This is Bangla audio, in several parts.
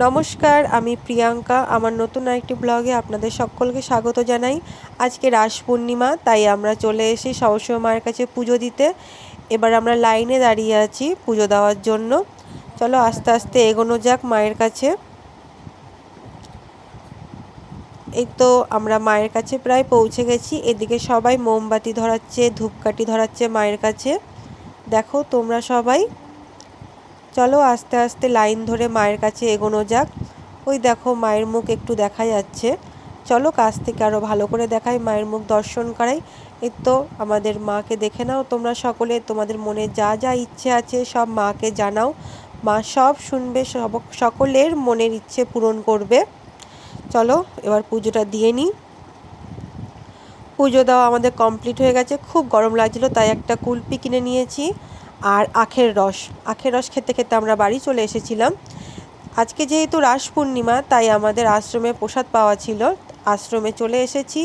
নমস্কার, আমি প্রিয়াঙ্কা। আমার নতুন আরেকটি ব্লগে আপনাদের সকলকে স্বাগত জানাই। আজকে রাস পূর্ণিমা, তাই আমরা চলে এসেছি সরস্বতী মায়ের কাছে পুজো দিতে। এবার আমরা লাইনে দাঁড়িয়ে আছি পুজো দেওয়ার জন্য। চলো আস্তে আস্তে এগোনো যাক মায়ের কাছে। এই তো আমরা মায়ের কাছে প্রায় পৌঁছে গেছি। এদিকে সবাই মোমবাতি ধরাচ্ছে, ধূপকাঠি ধরাচ্ছে মায়ের কাছে। দেখো তোমরা সবাই, চলো আস্তে আস্তে লাইন ধরে মায়ের কাছে এগোনো যাক। ওই দেখো মায়ের মুখ একটু দেখা যাচ্ছে। চলো কাছ থেকে আরও ভালো করে দেখাই, মায়ের মুখ দর্শন করাই। এই তো আমাদের মাকে দেখে নাও তোমরা সকলে। তোমাদের মনে যা যা ইচ্ছে আছে সব মাকে জানাও, মা সব শুনবে, সকলের মনের ইচ্ছে পূরণ করবে। চলো এবার পুজোটা দিয়ে নিই। পুজো দেওয়া আমাদের কমপ্লিট হয়ে গেছে। খুব গরম লাগছিলো, তাই একটা কুলপি কিনে নিয়েছি আর আখের রস খেতে খেতে আমরা বাড়ি চলে এসেছিলাম। আজকে যেহেতু রাস পূর্ণিমা, তাই আমাদের আশ্রমে প্রসাদ পাওয়া ছিল। আশ্রমে চলে এসেছি।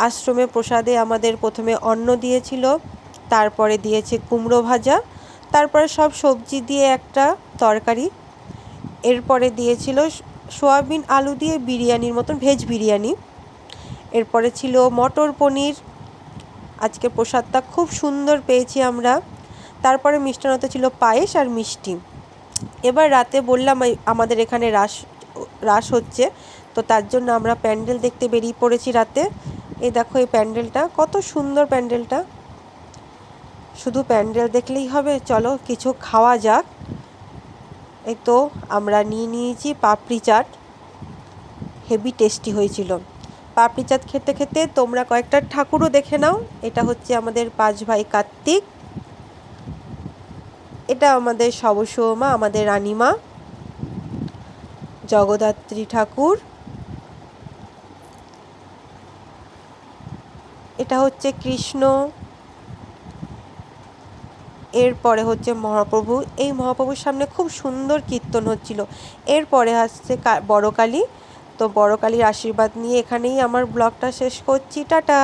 আশ্রমে প্রসাদে আমাদের প্রথমে অন্ন দিয়েছিল, তারপরে দিয়েছে কুমড়ো ভাজা, তারপরে সব সবজি দিয়ে একটা তরকারি, এরপরে দিয়েছিল সোয়াবিন আলু দিয়ে বিরিয়ানির মতন ভেজ বিরিয়ানি, এরপরে ছিল মটর পনির। আজকে প্রসাদটা খুব সুন্দর পেয়েছি আমরা। তারপরে মিষ্টান্নতে ছিল পায়েস আর মিষ্টি। এবার রাতে বললাম আমাদের এখানে রাস হচ্ছে, তো তার জন্য আমরা প্যান্ডেল দেখতে বেরিয়ে পড়েছি রাতে। এই দেখো এই প্যান্ডেলটা, কত সুন্দর প্যান্ডেলটা। শুধু প্যান্ডেল দেখলেই হবে, চলো কিছু খাওয়া যাক। এই তো আমরা নিয়েছি পাপড়ি চাট, হেভি টেস্টি হয়েছিল। পাপড়ি চাট খেতে খেতে তোমরা কয়েকটা ঠাকুরও দেখে নাও। এটা হচ্ছে আমাদের 5 ভাই কার্তিক, এটা আমাদের সবসৌমা, আমাদের রানীমা, জগদ্ধাত্রী ঠাকুর, এটা হচ্ছে কৃষ্ণ, এরপরে হচ্ছে মহাপ্রভু। এই মহাপ্রভুর সামনে খুব সুন্দর কীর্তন হচ্ছিল। এরপরে আসছে বড় কালী। তো বড় কালীর আশীর্বাদ নিয়ে এখানেই আমার ব্লগটা শেষ করছি। টাটা।